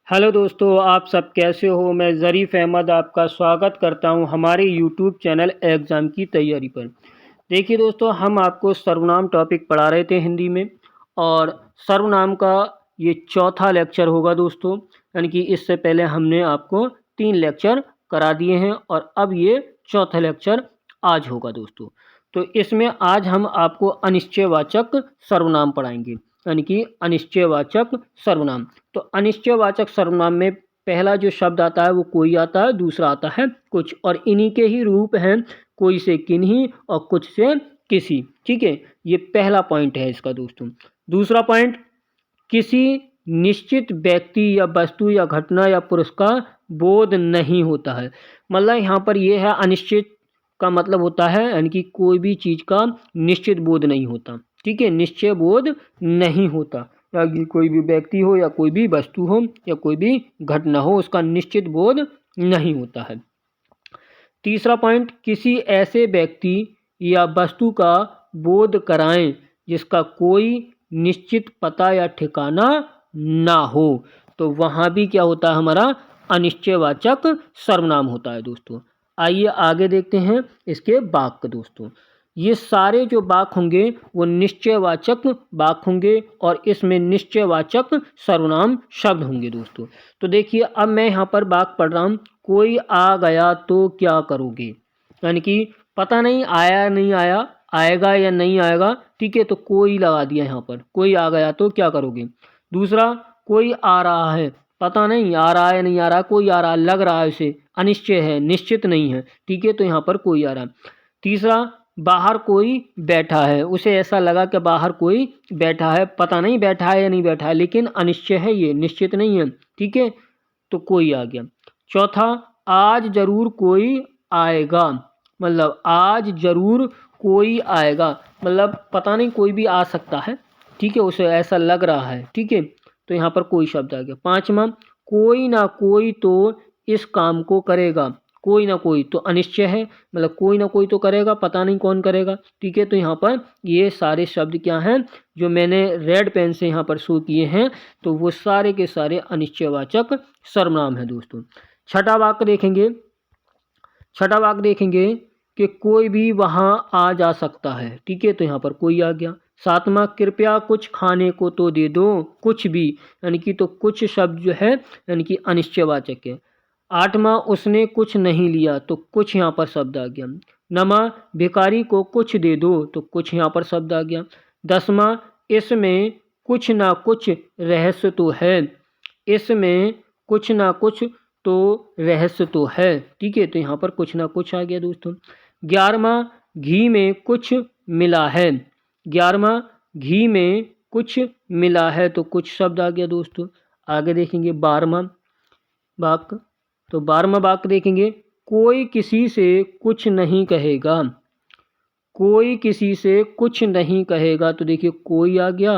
Hello दोस्तों, आप सब कैसे हो। मैं ज़रीफ़ अहमद आपका स्वागत करता हूं हमारे यूट्यूब चैनल एग्ज़ाम की तैयारी पर। देखिए दोस्तों, हम आपको सर्वनाम टॉपिक पढ़ा रहे थे हिंदी में, और सर्वनाम का ये चौथा लेक्चर होगा दोस्तों। यानी कि इससे पहले हमने आपको 3 लेक्चर करा दिए हैं और अब ये चौथा लेक्चर आज होगा दोस्तों। तो इसमें आज हम आपको अनिश्चयवाचक सर्वनाम पढ़ाएंगे, यानी कि अनिश्चयवाचक सर्वनाम। तो अनिश्चयवाचक सर्वनाम में पहला जो शब्द आता है वो कोई आता है, दूसरा आता है कुछ, और इन्हीं के ही रूप हैं कोई से किन्हीं और कुछ से किसी। ठीक है, ये पहला पॉइंट है इसका दोस्तों। दूसरा पॉइंट, किसी निश्चित व्यक्ति या वस्तु या घटना या पुरुष का बोध नहीं होता है। मतलब यहाँ पर ये है, अनिश्चित का मतलब होता है यानी कि कोई भी चीज़ का निश्चित बोध नहीं होता। ठीक है, निश्चय बोध नहीं होता, या कि कोई भी व्यक्ति हो या कोई भी वस्तु हो या कोई भी घटना हो, उसका निश्चित बोध नहीं होता है। तीसरा पॉइंट, किसी ऐसे व्यक्ति या वस्तु का बोध कराएं जिसका कोई निश्चित पता या ठिकाना ना हो, तो वहाँ भी क्या होता है, हमारा अनिश्चयवाचक सर्वनाम होता है दोस्तों। आइए आगे देखते हैं इसके वाक्य दोस्तों। ये सारे जो वाक्य होंगे वो निश्चयवाचक वाक्य होंगे और इसमें निश्चयवाचक सर्वनाम शब्द होंगे दोस्तों। तो देखिए, अब मैं यहाँ पर वाक्य पढ़ रहा हूँ। कोई आ गया तो क्या करोगे, यानी कि पता नहीं आया या नहीं आया, आएगा या नहीं आएगा। ठीक है, तो कोई लगा दिया यहाँ पर, कोई आ गया तो क्या करोगे। दूसरा, कोई आ रहा है, पता नहीं आ रहा है नहीं आ रहा, कोई आ रहा है, लग रहा है उसे, अनिश्चय है, निश्चित नहीं है। ठीक है, तो यहाँ पर कोई आ रहा है। तीसरा, बाहर कोई बैठा है, उसे ऐसा लगा कि बाहर कोई बैठा है, पता नहीं बैठा है या नहीं बैठा है, लेकिन अनिश्चय है, ये निश्चित नहीं है। ठीक है, तो कोई आ गया। चौथा, आज जरूर कोई आएगा, मतलब आज जरूर कोई आएगा, मतलब पता नहीं कोई भी आ सकता है। ठीक है, उसे ऐसा लग रहा है। ठीक है, तो यहाँ पर कोई शब्द आ गया। पांचवा, कोई ना कोई तो इस काम को करेगा, कोई ना कोई तो अनिश्चय है, मतलब कोई ना कोई तो करेगा, पता नहीं कौन करेगा। ठीक है, तो यहाँ पर ये सारे शब्द क्या हैं जो मैंने रेड पेन से यहाँ पर शो किए हैं, तो वो सारे के सारे अनिश्चयवाचक सर्वनाम है दोस्तों। छठा वाक्य देखेंगे। छठा वाक्य देखेंगे कि कोई भी वहाँ आ जा सकता है। ठीक है, तो यहाँ पर कोई आ गया। सातवां, कृपया कुछ खाने को तो दे दो, कुछ भी, यानी कि तो कुछ शब्द जो है यानी कि अनिश्चयवाचक है। आठवां, उसने कुछ नहीं लिया, तो कुछ यहाँ पर शब्द आ गया। नौवां, भिखारी को कुछ दे दो, तो कुछ यहाँ पर शब्द आ गया। दसवां, इसमें कुछ ना कुछ रहस्य तो है, इसमें कुछ ना कुछ तो रहस्य तो है। ठीक है, तो यहाँ पर कुछ ना कुछ आ गया दोस्तों। 11वां, घी में कुछ मिला है, 11वां, घी में कुछ मिला है, तो कुछ शब्द आ गया दोस्तों। आगे देखेंगे 12वां वाक्य। तो 12वां वाक्य देखेंगे, कोई किसी से कुछ नहीं कहेगा, कोई किसी से कुछ नहीं कहेगा, तो देखिए कोई आ गया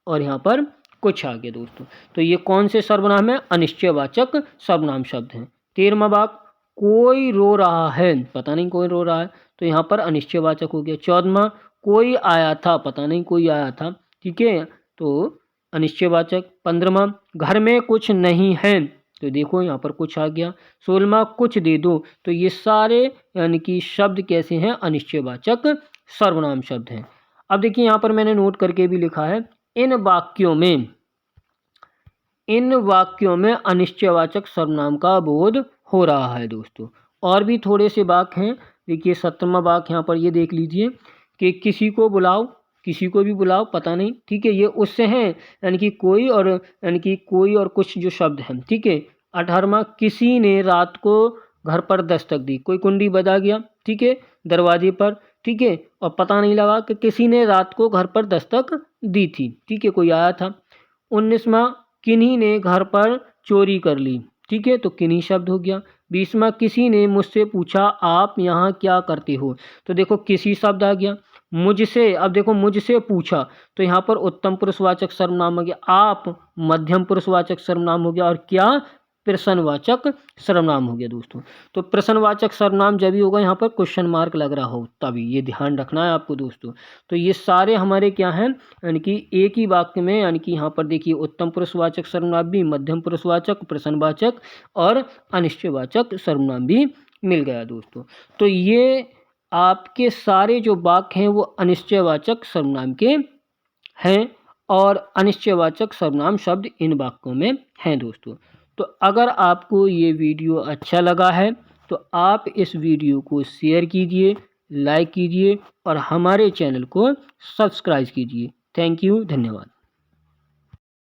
और यहाँ पर कुछ आ गया दोस्तों। तो ये कौन से सर्वनाम है, अनिश्चयवाचक सर्वनाम शब्द हैं। 13वां वाक्य, कोई रो रहा है, पता नहीं कोई रो रहा है, तो यहाँ पर अनिश्चयवाचक हो गया। 14वां, कोई आया था, पता नहीं कोई आया था। ठीक है, तो अनिश्चयवाचक। 15वां, घर में कुछ नहीं है, तो देखो यहाँ पर कुछ आ गया। 16वां, कुछ दे दो, तो ये सारे यानी कि शब्द कैसे हैं, अनिश्चयवाचक सर्वनाम शब्द हैं। अब देखिए यहाँ पर मैंने नोट करके भी लिखा है, इन वाक्यों में अनिश्चयवाचक सर्वनाम का बोध हो रहा है दोस्तों। और भी थोड़े से वाक्य हैं। देखिए 17वां वाक्य यहाँ पर ये देख लीजिए कि किसी को बुलाओ, किसी को भी बुलाओ, पता नहीं। ठीक है, ये उससे हैं, यानी कि कोई और, यानी कि कोई और कुछ जो शब्द हैं। ठीक है। 18वां, किसी ने रात को घर पर दस्तक दी, कोई कुंडी बजा गया। ठीक है, दरवाजे पर। ठीक है, और पता नहीं लगा कि किसी ने रात को घर पर दस्तक दी थी। ठीक है, कोई आया था। 19वां, किन्हीं ने घर पर चोरी कर ली। ठीक है, तो किन्हीं शब्द हो गया। 20वां, किसी ने मुझसे पूछा आप यहाँ क्या करते हो, तो देखो किसी शब्द आ गया। मुझसे, अब देखो मुझसे पूछा, तो यहाँ पर उत्तम पुरुषवाचक सर्वनाम हो गया। आप मध्यम पुरुषवाचक सर्वनाम हो गया, और क्या प्रश्नवाचक सर्वनाम हो गया दोस्तों। तो प्रश्नवाचक सर्वनाम जब भी होगा यहाँ पर क्वेश्चन मार्क लग रहा हो तभी, ये ध्यान रखना है आपको दोस्तों। तो ये सारे हमारे क्या हैं, यानी कि एक ही वाक्य में, यानी कि यहाँ पर देखिए उत्तम पुरुषवाचक सर्वनाम भी, मध्यम पुरुषवाचक, प्रश्नवाचक और अनिश्चयवाचक सर्वनाम भी मिल गया दोस्तों। तो ये आपके सारे जो वाक्य हैं वो अनिश्चयवाचक सर्वनाम के हैं और अनिश्चयवाचक सर्वनाम शब्द इन वाक्यों में हैं दोस्तों। तो अगर आपको ये वीडियो अच्छा लगा है तो आप इस वीडियो को शेयर कीजिए, लाइक कीजिए और हमारे चैनल को सब्सक्राइब कीजिए। थैंक यू, धन्यवाद।